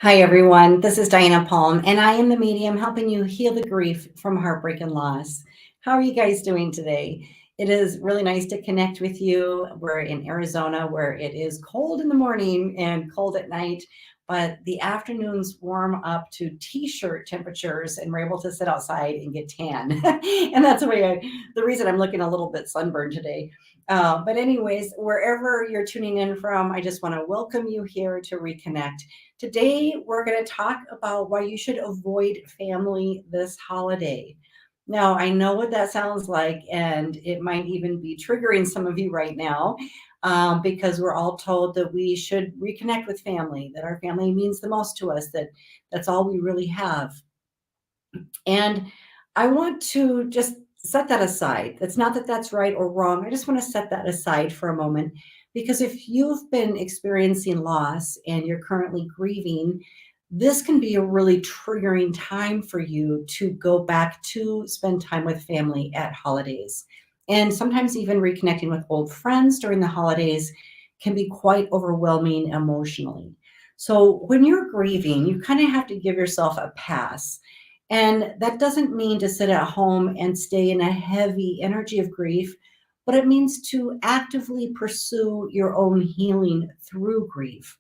Hi, everyone. This is Diana Palm, and I am the medium helping you heal the grief from heartbreak and loss. How are you guys doing today? It is really nice to connect with you. We're in Arizona where it is cold in the morning and cold at night, but the afternoons warm up to t-shirt temperatures and we're able to sit outside and get tan. And that's the reason I'm looking a little bit sunburned today. But anyways, wherever you're tuning in from, I just want to welcome you here to Reconnect. Today, we're going to talk about why you should avoid family this holiday. Now, I know what that sounds like, and it might even be triggering some of you right now because we're all told that we should reconnect with family, that our family means the most to us, that that's all we really have. And I want to just set that aside. It's not that that's right or wrong. I just want to set that aside for a moment because if you've been experiencing loss and you're currently grieving, this can be a really triggering time for you to go back to spend time with family at holidays. And sometimes even reconnecting with old friends during the holidays can be quite overwhelming emotionally. So when you're grieving, you kind of have to give yourself a pass. And that doesn't mean to sit at home and stay in a heavy energy of grief, but it means to actively pursue your own healing through grief.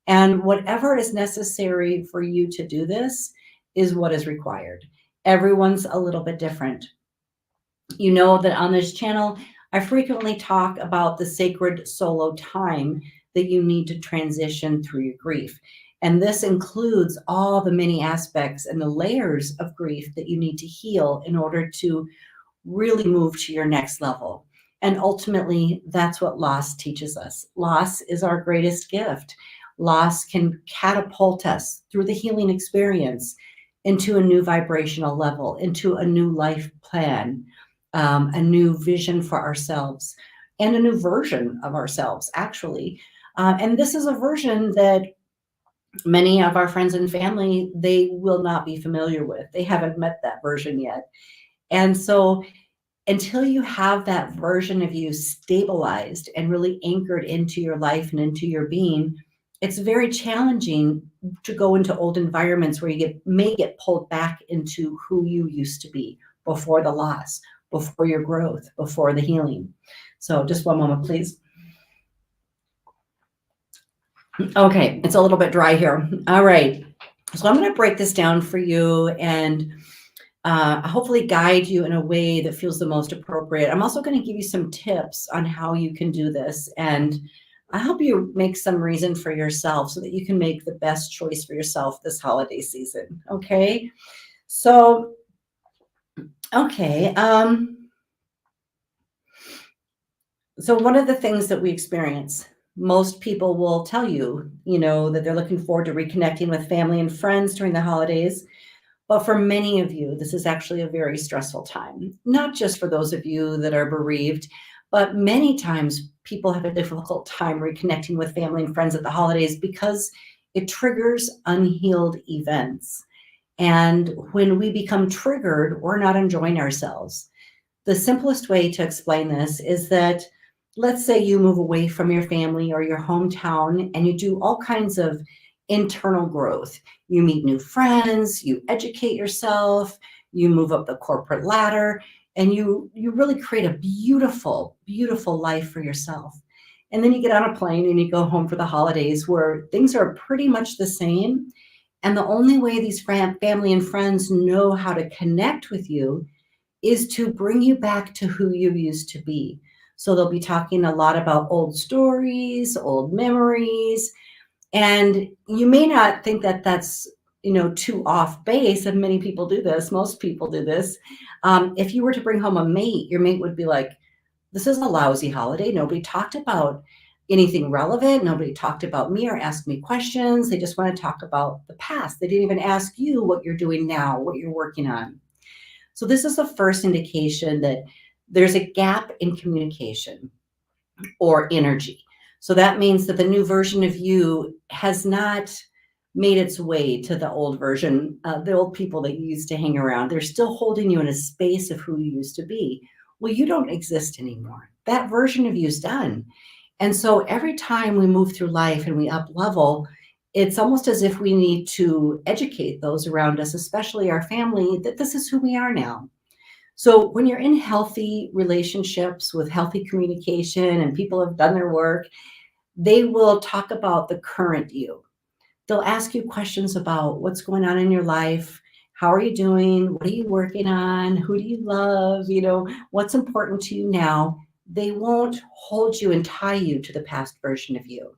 And whatever is necessary for you to do this is what is required. Everyone's a little bit different. You know that on this channel, I frequently talk about the sacred solo time that you need to transition through your grief. And this includes all the many aspects and the layers of grief that you need to heal in order to really move to your next level. And ultimately, that's what loss teaches us. Loss is our greatest gift. Loss can catapult us through the healing experience into a new vibrational level, into a new life plan, a new vision for ourselves, and a new version of ourselves, actually. And this is a version that many of our friends and family, they will not be familiar with. They haven't met that version yet. And so until you have that version of you stabilized and really anchored into your life and into your being, it's very challenging to go into old environments where you may get pulled back into who you used to be before the loss, before your growth, before the healing. So just one moment, please. Okay, it's a little bit dry here. All right. So I'm going to break this down for you and hopefully guide you in a way that feels the most appropriate. I'm also going to give you some tips on how you can do this. And I hope you make some reason for yourself so that you can make the best choice for yourself this holiday season. Okay. So, okay. So one of the things that we experience, most people will tell you, that they're looking forward to reconnecting with family and friends during the holidays. But for many of you, this is actually a very stressful time, not just for those of you that are bereaved, but many times people have a difficult time reconnecting with family and friends at the holidays because it triggers unhealed events. And when we become triggered, we're not enjoying ourselves. The simplest way to explain this is that let's say you move away from your family or your hometown and you do all kinds of internal growth. You meet new friends, you educate yourself, you move up the corporate ladder, and you really create a beautiful, beautiful life for yourself. And then you get on a plane and you go home for the holidays where things are pretty much the same. And the only way these family and friends know how to connect with you is to bring you back to who you used to be. So they'll be talking a lot about old stories, old memories, and you may not think that that's, too off base, and many people do this. Most people do this. If you were to bring home a mate, your mate would be like, this is a lousy holiday. Nobody talked about anything relevant. Nobody talked about me or asked me questions. They just want to talk about the past. They didn't even ask you what you're doing now, what you're working on. So this is the first indication that there's a gap in communication or energy. So that means that the new version of you has not made its way to the old version, the old people that you used to hang around. They're still holding you in a space of who you used to be. Well, you don't exist anymore. That version of you is done. And so every time we move through life and we up level, it's almost as if we need to educate those around us, especially our family, that this is who we are now. So when you're in healthy relationships with healthy communication and people have done their work, they will talk about the current you. They'll ask you questions about what's going on in your life. How are you doing? What are you working on? Who do you love? What's important to you now? They won't hold you and tie you to the past version of you.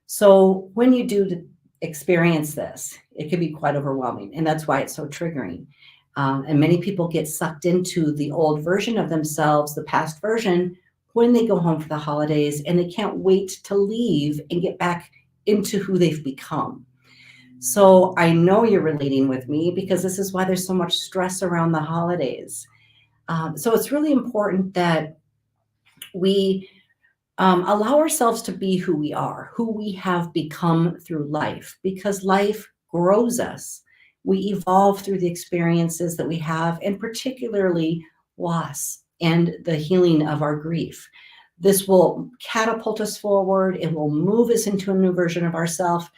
So when you do experience this, it can be quite overwhelming. And that's why it's so triggering. And many people get sucked into the old version of themselves, the past version, when they go home for the holidays, and they can't wait to leave and get back into who they've become. So I know you're relating with me, because this is why there's so much stress around the holidays. So it's really important that we allow ourselves to be who we are, who we have become through life, because life grows us. We evolve through the experiences that we have, and particularly loss and the healing of our grief. This will catapult us forward. It will move us into a new version of ourselves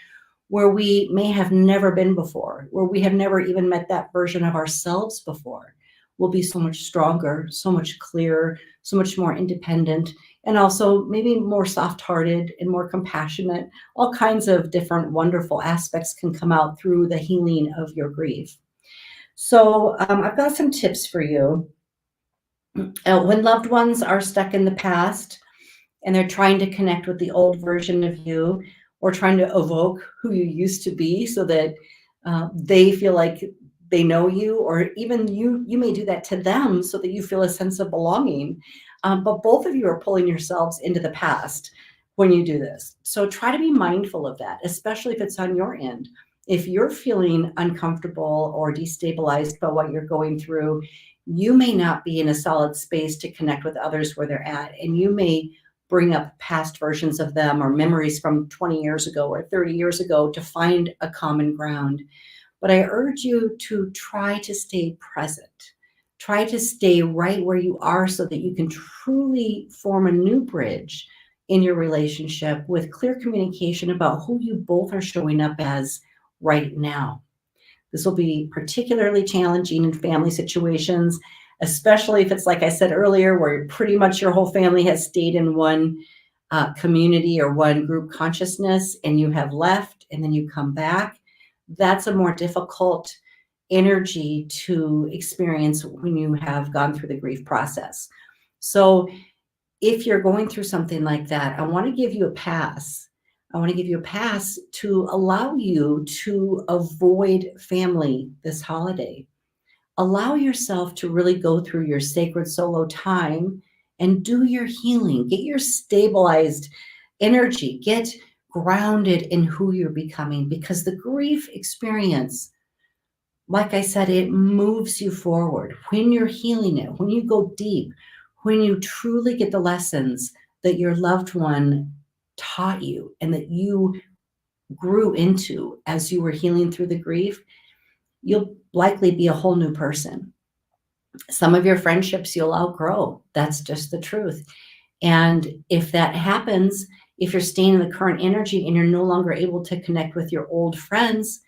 where we may have never been before, where we have never even met that version of ourselves before. We'll be so much stronger, so much clearer, so much more independent, and also maybe more soft-hearted and more compassionate. All kinds of different wonderful aspects can come out through the healing of your grief. So I've got some tips for you. When loved ones are stuck in the past and they're trying to connect with the old version of you, or trying to evoke who you used to be so that they feel like they know you, or even you may do that to them so that you feel a sense of belonging. But both of you are pulling yourselves into the past when you do this. So try to be mindful of that, especially if it's on your end. If you're feeling uncomfortable or destabilized by what you're going through, you may not be in a solid space to connect with others where they're at. And you may bring up past versions of them or memories from 20 years ago or 30 years ago to find a common ground. But I urge you to try to stay present. Try to stay right where you are so that you can truly form a new bridge in your relationship with clear communication about who you both are showing up as right now. This will be particularly challenging in family situations, especially if it's, like I said earlier, where pretty much your whole family has stayed in one community or one group consciousness, and you have left and then you come back. That's a more difficult energy to experience when you have gone through the grief process. So if you're going through something like that, I want to give you a pass. I want to give you a pass to allow you to avoid family this holiday. Allow yourself to really go through your sacred solo time and do your healing. Get your stabilized energy. Get grounded in who you're becoming, because the grief experience, like I said, it moves you forward. When you're healing it, when you go deep, when you truly get the lessons that your loved one taught you and that you grew into as you were healing through the grief, you'll likely be a whole new person. Some of your friendships you'll outgrow. That's just the truth. And if that happens, if you're staying in the current energy and you're no longer able to connect with your old friends,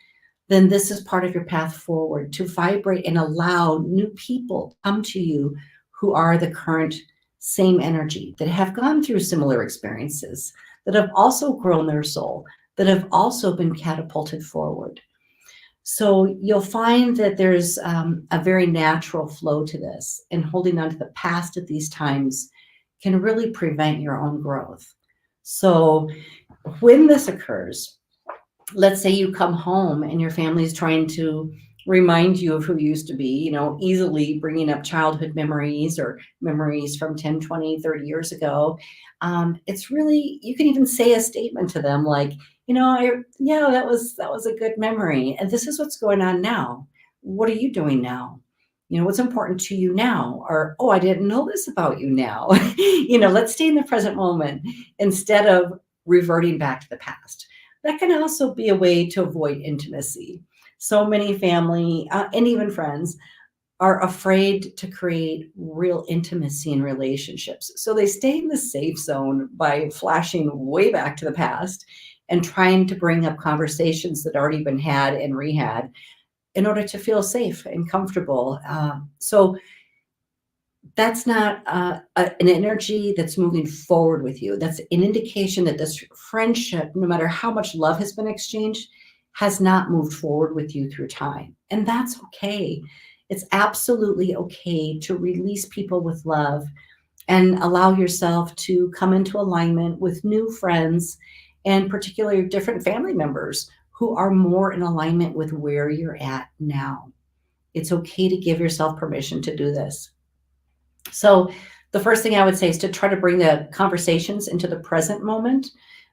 then this is part of your path forward, to vibrate and allow new people to come to you who are the current same energy, that have gone through similar experiences, that have also grown their soul, that have also been catapulted forward. So you'll find that there's a very natural flow to this, and holding on to the past at these times can really prevent your own growth. So when this occurs, let's say you come home and your family is trying to remind you of who you used to be, easily bringing up childhood memories or memories from 10, 20, 30 years ago. It's really, you can even say a statement to them like, that was a good memory. And this is what's going on now. What are you doing now? What's important to you now? Or, oh, I didn't know this about you now. Let's stay in the present moment instead of reverting back to the past. That can also be a way to avoid intimacy. So many family and even friends are afraid to create real intimacy in relationships. So they stay in the safe zone by flashing way back to the past and trying to bring up conversations that already been had and rehad in order to feel safe and comfortable. So that's not an energy that's moving forward with you. That's an indication that this friendship, no matter how much love has been exchanged, has not moved forward with you through time. And that's okay. It's absolutely okay to release people with love and allow yourself to come into alignment with new friends and particularly different family members who are more in alignment with where you're at now. It's okay to give yourself permission to do this. So the first thing I would say is to try to bring the conversations into the present moment.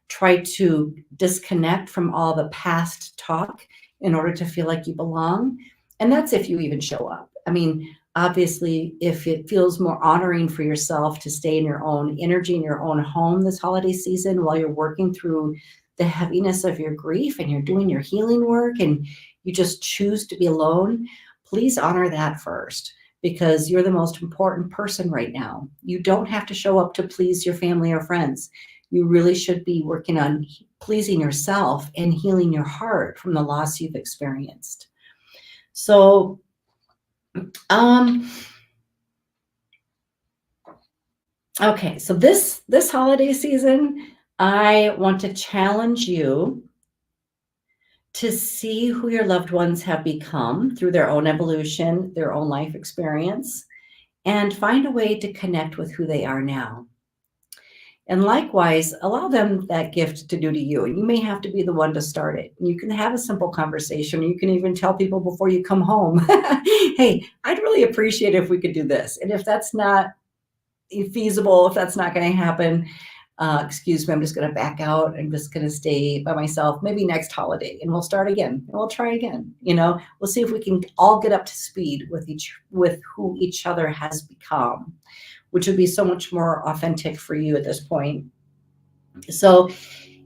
Try to disconnect from all the past talk in order to feel like you belong. And that's if you even show up. I mean, obviously, if it feels more honoring for yourself to stay in your own energy, in your own home this holiday season while you're working through the heaviness of your grief and you're doing your healing work and you just choose to be alone, please honor that first, because you're the most important person right now. You don't have to show up to please your family or friends. You really should be working on pleasing yourself and healing your heart from the loss you've experienced. So, okay, so this holiday season, I want to challenge you to see who your loved ones have become through their own evolution, their own life experience, and find a way to connect with who they are now. And likewise, allow them that gift to do to you. And you may have to be the one to start it. You can have a simple conversation. You can even tell people before you come home, hey, I'd really appreciate it if we could do this. And if that's not feasible, if that's not going to happen, excuse me, I'm just going to back out. I'm just going to stay by myself, maybe next holiday, and we'll start again and we'll try again. You know, we'll see if we can all get up to speed with who each other has become, which would be so much more authentic for you at this point. So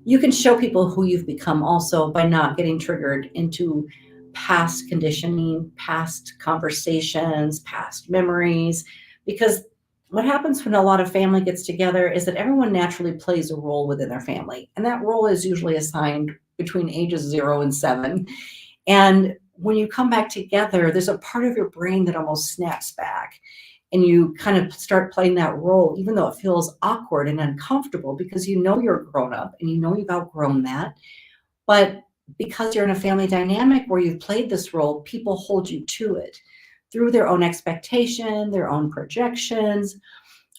you can show people who you've become also by not getting triggered into past conditioning, past conversations, past memories, because what happens when a lot of family gets together is that everyone naturally plays a role within their family. And that role is usually assigned between ages 0 and 7. And when you come back together, there's a part of your brain that almost snaps back. And you kind of start playing that role, even though it feels awkward and uncomfortable because you know you're grown up and you know you've outgrown that. But because you're in a family dynamic where you've played this role, people hold you to it through their own expectation, their own projections.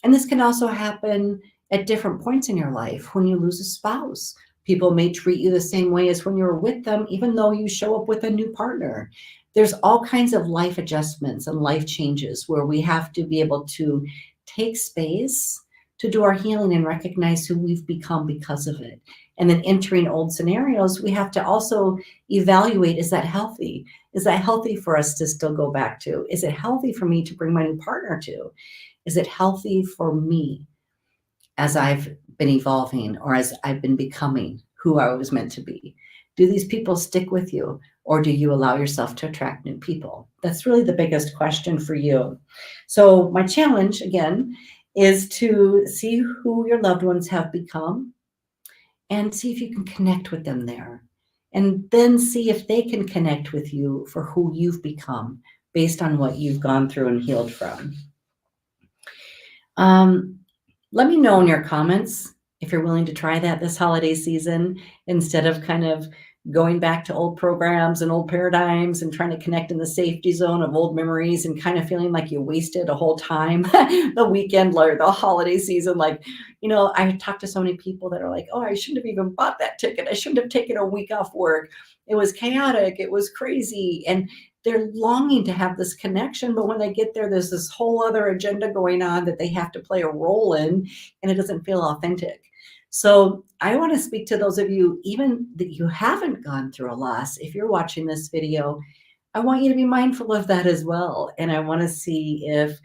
And this can also happen at different points in your life. When you lose a spouse, people may treat you the same way as when you were with them, even though you show up with a new partner. There's all kinds of life adjustments and life changes where we have to be able to take space to do our healing and recognize who we've become because of it. And then entering old scenarios, we have to also evaluate, is that healthy? Is that healthy for us to still go back to? Is it healthy for me to bring my new partner to? Is it healthy for me as I've been evolving or as I've been becoming who I was meant to be? Do these people stick with you, or do you allow yourself to attract new people? That's really the biggest question for you. So my challenge, again, is to see who your loved ones have become and see if you can connect with them there. And then see if they can connect with you for who you've become based on what you've gone through and healed from. Let me know in your comments if you're willing to try that this holiday season instead of kind of going back to old programs and old paradigms and trying to connect in the safety zone of old memories and kind of feeling like you wasted a whole time, the weekend or the holiday season. Like, you know, I talked to so many people that are like, oh, I shouldn't have even bought that ticket. I shouldn't have taken a week off work. It was chaotic. It was crazy. And they're longing to have this connection, but when they get there, there's this whole other agenda going on that they have to play a role in, and it doesn't feel authentic. So I want to speak to those of you, even that you haven't gone through a loss. If you're watching this video, I want you to be mindful of that as well. And I want to see if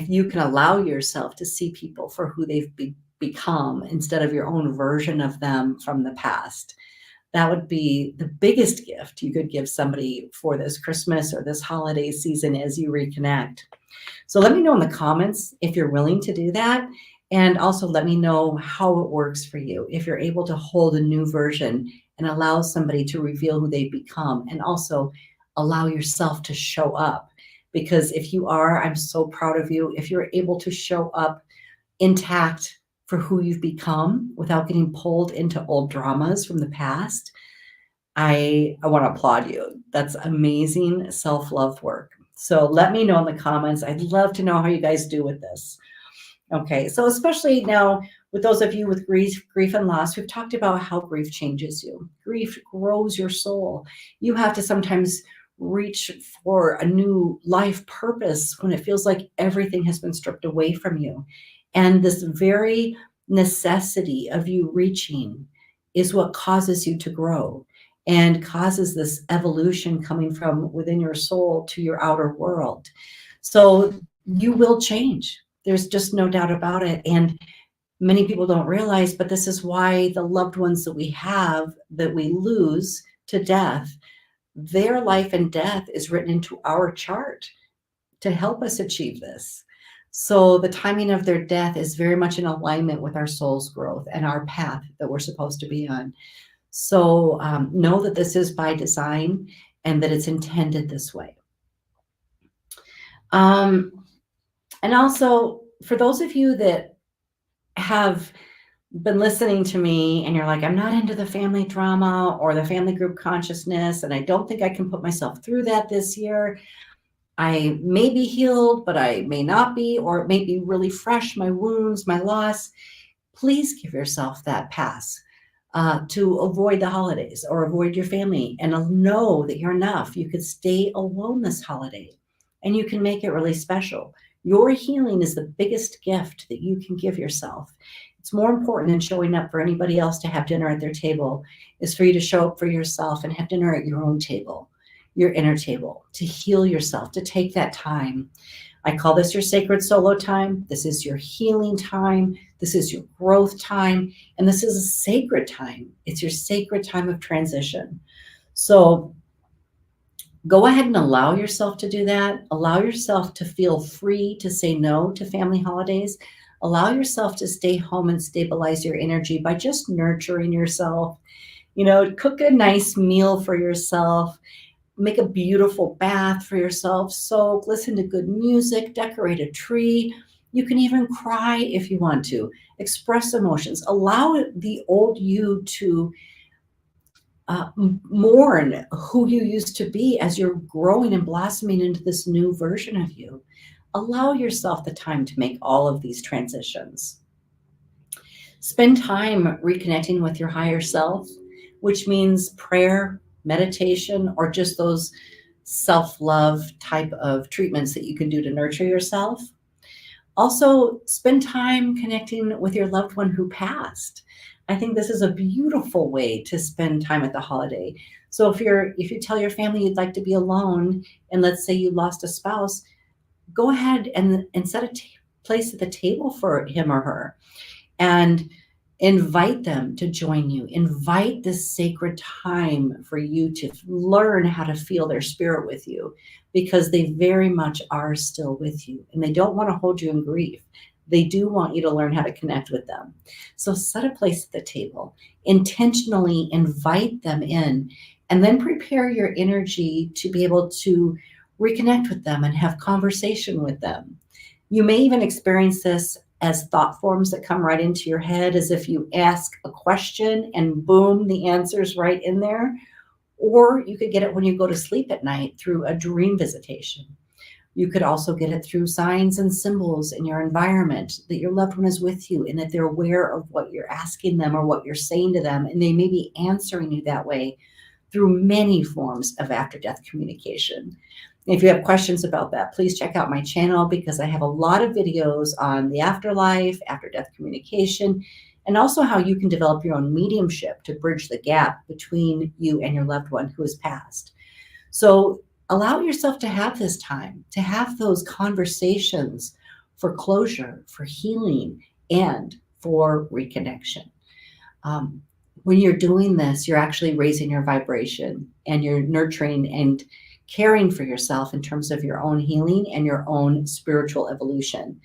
you can allow yourself to see people for who they've become instead of your own version of them from the past. That would be the biggest gift you could give somebody for this Christmas or this holiday season as you reconnect. So let me know in the comments if you're willing to do that. And also let me know how it works for you. If you're able to hold a new version and allow somebody to reveal who they've become, and also allow yourself to show up. Because if you are, I'm so proud of you. If you're able to show up intact for who you've become without getting pulled into old dramas from the past, I want to applaud you. That's amazing self-love work. So let me know in the comments. I'd love to know how you guys do with this. Okay, so especially now with those of you with grief and loss, we've talked about how grief changes you. Grief grows your soul. You have to sometimes reach for a new life purpose when it feels like everything has been stripped away from you. And this very necessity of you reaching is what causes you to grow and causes this evolution coming from within your soul to your outer world. So you will change. There's just no doubt about it. And many people don't realize, but this is why the loved ones that we have, that we lose to death, their life and death is written into our chart to help us achieve this. So the timing of their death is very much in alignment with our soul's growth and our path that we're supposed to be on. So know that this is by design and that it's intended this way. And also, for those of you that have been listening to me and you're like, I'm not into the family drama or the family group consciousness, and I don't think I can put myself through that this year. I may be healed, but I may not be, or it may be really fresh, my wounds, my loss. Please give yourself that pass to avoid the holidays or avoid your family, and know that you're enough. You could stay alone this holiday and you can make it really special. Your healing is the biggest gift that you can give yourself. It's more important than showing up for anybody else to have dinner at their table, is for you to show up for yourself and have dinner at your own table, your inner table, to heal yourself, to take that time. I call this your sacred solo time. This is your healing time. This is your growth time. And this is a sacred time. It's your sacred time of transition. So go ahead and allow yourself to do that. Allow yourself to feel free to say no to family holidays. Allow yourself to stay home and stabilize your energy by just nurturing yourself. You know, cook a nice meal for yourself. Make a beautiful bath for yourself. Soak, listen to good music, decorate a tree. You can even cry if you want to. Express emotions. Allow the old you to mourn who you used to be as you're growing and blossoming into this new version of you. Allow yourself the time to make all of these transitions. Spend time reconnecting with your higher self, which means prayer, meditation, or just those self-love type of treatments that you can do to nurture yourself. Also, spend time connecting with your loved one who passed. I think this is a beautiful way to spend time at the holiday. So if you tell your family you'd like to be alone, and let's say you lost a spouse, go ahead and set a place at the table for him or her, and invite them to join you. Invite this sacred time for you to learn how to feel their spirit with you, because they very much are still with you and they don't want to hold you in grief. They do want you to learn how to connect with them. So set a place at the table, intentionally invite them in, and then prepare your energy to be able to reconnect with them and have conversation with them. You may even experience this as thought forms that come right into your head, as if you ask a question and boom, the answer's right in there. Or you could get it when you go to sleep at night through a dream visitation. You could also get it through signs and symbols in your environment, that your loved one is with you and that they're aware of what you're asking them or what you're saying to them. And they may be answering you that way through many forms of after-death communication. If you have questions about that, please check out my channel, because I have a lot of videos on the afterlife, after-death communication, and also how you can develop your own mediumship to bridge the gap between you and your loved one who has passed. So allow yourself to have this time, to have those conversations for closure, for healing, and for reconnection. When you're doing this, you're actually raising your vibration, and you're nurturing and caring for yourself in terms of your own healing and your own spiritual evolution.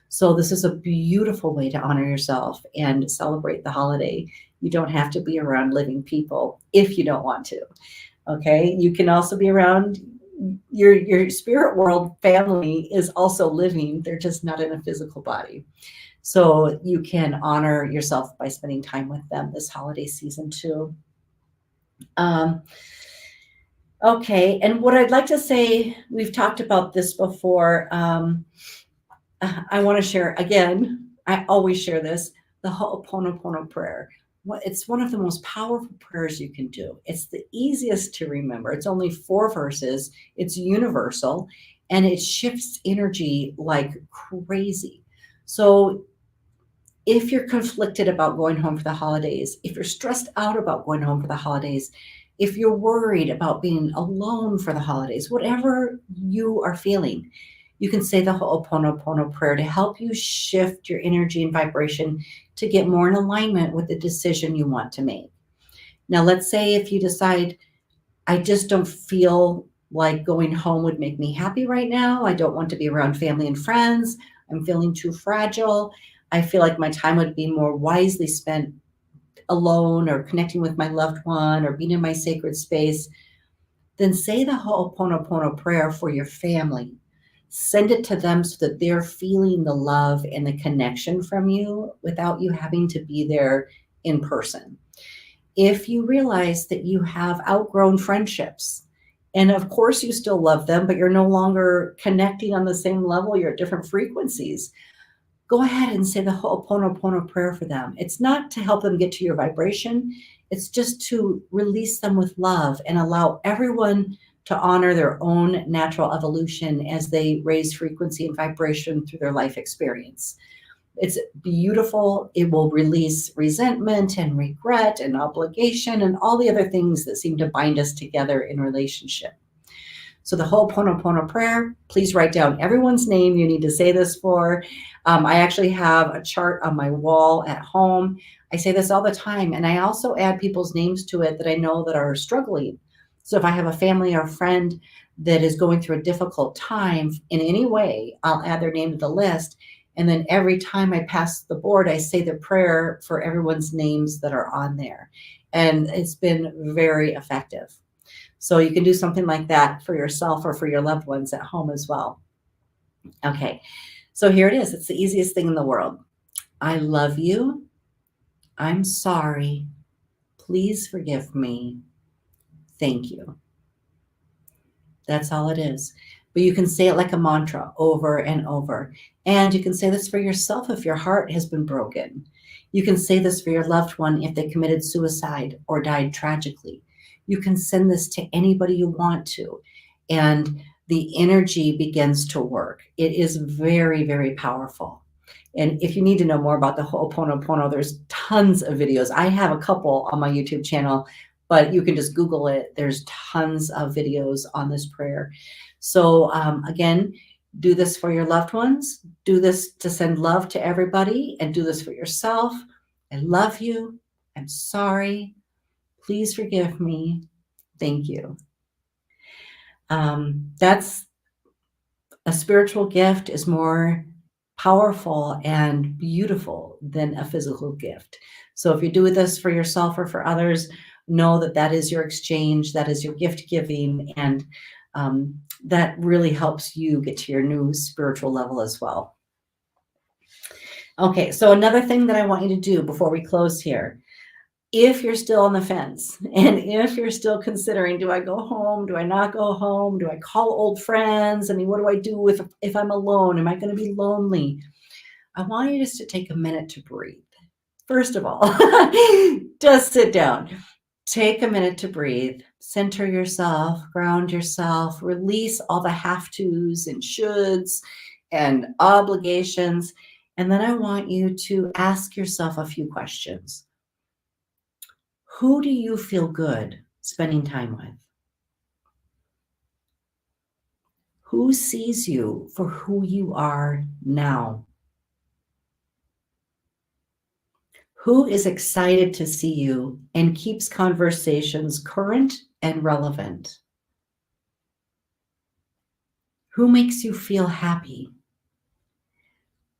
So this is a beautiful way to honor yourself and celebrate the holiday. You don't have to be around living people if you don't want to. Okay. You can also be around your spirit world family is also living. They're just not in a physical body. So you can honor yourself by spending time with them this holiday season too. Okay. And what I'd like to say, we've talked about this before. I want to share again. I always share this, the Ponopono Prayer. It's one of the most powerful prayers you can do. It's the easiest to remember. It's only 4 verses. It's universal, and it shifts energy like crazy. So if you're conflicted about going home for the holidays, if you're stressed out about going home for the holidays, if you're worried about being alone for the holidays, whatever you are feeling, you can say the Ho'oponopono prayer to help you shift your energy and vibration to get more in alignment with the decision you want to make. Now, let's say if you decide, I just don't feel like going home would make me happy right now. I don't want to be around family and friends. I'm feeling too fragile. I feel like my time would be more wisely spent alone or connecting with my loved one or being in my sacred space. Then say the Ho'oponopono prayer for your family. Send it to them so that they're feeling the love and the connection from you without you having to be there in person. If you realize that you have outgrown friendships, and of course you still love them, but you're no longer connecting on the same level, you're at different frequencies, go ahead and say the Ho'oponopono prayer for them. It's not to help them get to your vibration. It's just to release them with love and allow everyone to honor their own natural evolution as they raise frequency and vibration through their life experience. It's beautiful. It will release resentment and regret and obligation and all the other things that seem to bind us together in relationship. So the Ho'oponopono prayer, please write down everyone's name you need to say this for. I actually have a chart on my wall at home. I say this all the time, and I also add people's names to it that I know that are struggling. So if I have a family or friend that is going through a difficult time in any way, I'll add their name to the list. And then every time I pass the board, I say the prayer for everyone's names that are on there. And it's been very effective. So you can do something like that for yourself or for your loved ones at home as well. Okay, so here it is. It's the easiest thing in the world. I love you. I'm sorry. Please forgive me. Thank you. That's all it is. But you can say it like a mantra over and over. And you can say this for yourself if your heart has been broken. You can say this for your loved one if they committed suicide or died tragically. You can send this to anybody you want to. And the energy begins to work. It is very, very powerful. And if you need to know more about the Ho'oponopono, there's tons of videos. I have a couple on my YouTube channel, but you can just Google it. There's tons of videos on this prayer. So again, do this for your loved ones. Do this to send love to everybody, and do this for yourself. I love you. I'm sorry. Please forgive me. Thank you. That's a spiritual gift is more powerful and beautiful than a physical gift. So if you do this for yourself or for others, know that that is your exchange, that is your gift giving, and that really helps you get to your new spiritual level as well. Okay, so another thing that I want you to do before we close here, if you're still on the fence and if you're still considering, do I go home? Do I not go home? Do I call old friends? I mean, what do I do if I'm alone? Am I going to be lonely? I want you just to take a minute to breathe. First of all, just sit down. Take a minute to breathe. Center yourself, ground yourself, release all the have-tos and shoulds and obligations. And then I want you to ask yourself a few questions. Who do you feel good spending time with? Who sees you for who you are now? Who is excited to see you and keeps conversations current and relevant? Who makes you feel happy?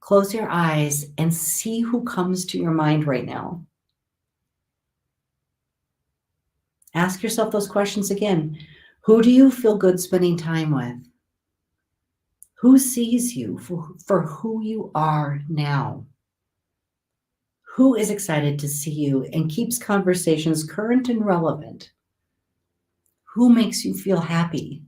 Close your eyes and see who comes to your mind right now. Ask yourself those questions again. Who do you feel good spending time with? Who sees you for who you are now? Who is excited to see you and keeps conversations current and relevant? Who makes you feel happy?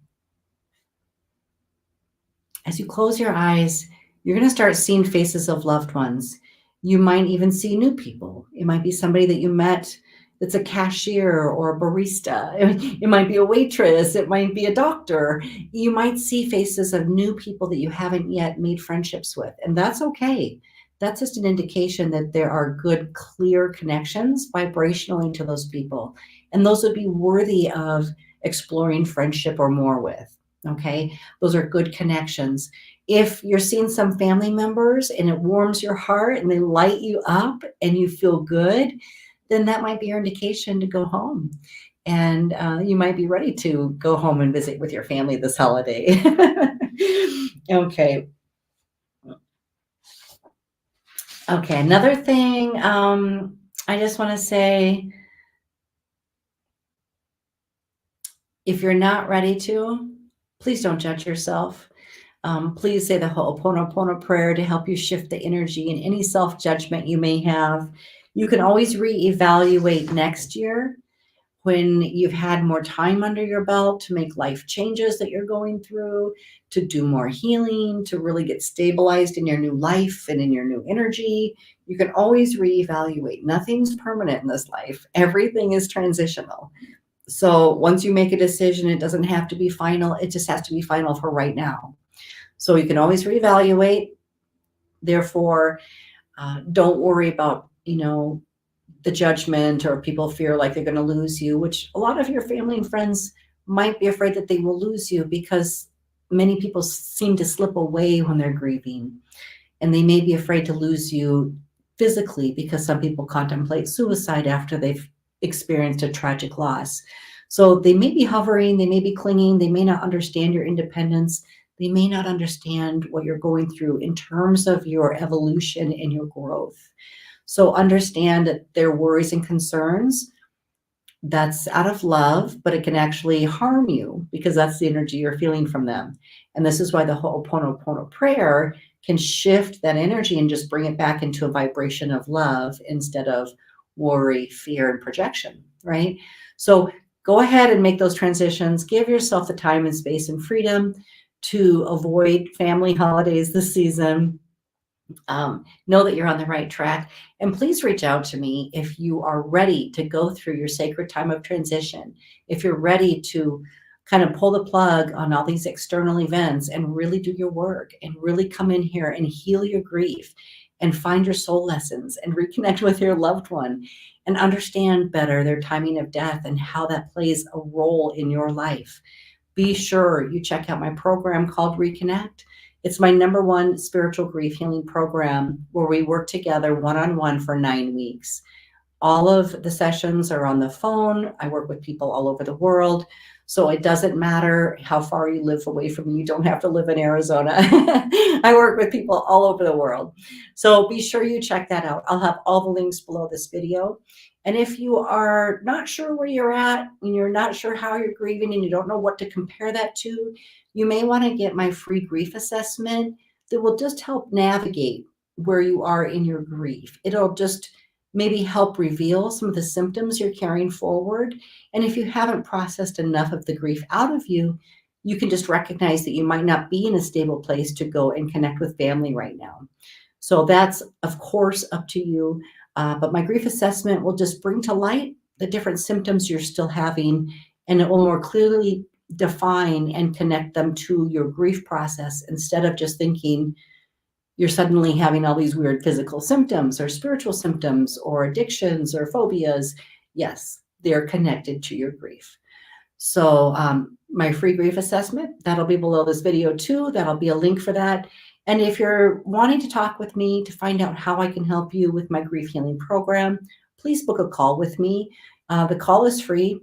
As you close your eyes, you're going to start seeing faces of loved ones. You might even see new people. It might be somebody that you met that's a cashier or a barista. It might be a waitress. It might be a doctor. You might see faces of new people that you haven't yet made friendships with, and that's okay. That's just an indication that there are good, clear connections vibrationally to those people, and those would be worthy of exploring friendship or more with. Okay, those are good connections. If you're seeing some family members and it warms your heart and they light you up and you feel good, then that might be your indication to go home. And you might be ready to go home and visit with your family this holiday. Okay. Okay, another thing I just want to say, if you're not ready to, please don't judge yourself. Please say the Ponopono Prayer to help you shift the energy and any self-judgment you may have. You can always reevaluate next year when you've had more time under your belt to make life changes that you're going through, to do more healing, to really get stabilized in your new life and in your new energy. You can always reevaluate. Nothing's permanent in this life. Everything is transitional. So once you make a decision, it doesn't have to be final. It just has to be final for right now. So you can always reevaluate. Therefore, don't worry about, the judgment, or people fear like they're going to lose you, which a lot of your family and friends might be afraid that they will lose you, because many people seem to slip away when they're grieving. And they may be afraid to lose you physically, because some people contemplate suicide after they've experienced a tragic loss. So they may be hovering, they may be clinging, they may not understand your independence. They may not understand what you're going through in terms of your evolution and your growth. So understand that their worries and concerns, that's out of love, but it can actually harm you, because that's the energy you're feeling from them. And this is why the Ponopono Prayer can shift that energy and just bring it back into a vibration of love instead of worry, fear, and projection, right? So go ahead and make those transitions. Give yourself the time and space and freedom to avoid family holidays this season. Know that you're on the right track. And please reach out to me if you are ready to go through your sacred time of transition. If you're ready to kind of pull the plug on all these external events and really do your work and really come in here and heal your grief and find your soul lessons and reconnect with your loved one and understand better their timing of death and how that plays a role in your life. Be sure you check out my program called Reconnect. It's my #1 spiritual grief healing program, where we work together one-on-one for 9 weeks. All of the sessions are on the phone. I work with people all over the world. So it doesn't matter how far you live away from me. You don't have to live in Arizona. I work with people all over the world. So be sure you check that out. I'll have all the links below this video. And if you are not sure where you're at and you're not sure how you're grieving and you don't know what to compare that to, you may want to get my free grief assessment that will just help navigate where you are in your grief. It'll just maybe help reveal some of the symptoms you're carrying forward. And if you haven't processed enough of the grief out of you, you can just recognize that you might not be in a stable place to go and connect with family right now. So that's, of course, up to you. But my grief assessment will just bring to light the different symptoms you're still having, and it will more clearly define and connect them to your grief process, instead of just thinking you're suddenly having all these weird physical symptoms or spiritual symptoms or addictions or phobias. Yes, they're connected to your grief. So my free grief assessment, that'll be below this video too. That'll be a link for that. And if you're wanting to talk with me to find out how I can help you with my grief healing program, please book a call with me. The call is free.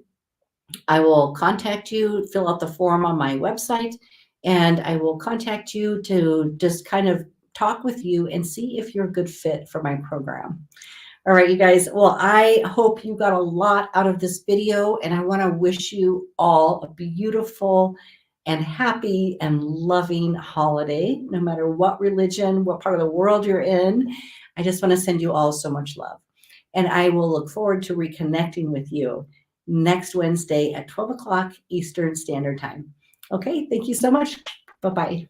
I will contact you, fill out the form on my website, and I will contact you to just kind of talk with you and see if you're a good fit for my program. All right, you guys. Well, I hope you got a lot out of this video, and I want to wish you all a beautiful and happy and loving holiday, no matter what religion, what part of the world you're in. I just want to send you all so much love. And I will look forward to reconnecting with you next Wednesday at 12 o'clock Eastern Standard Time. Okay, thank you so much. Bye-bye.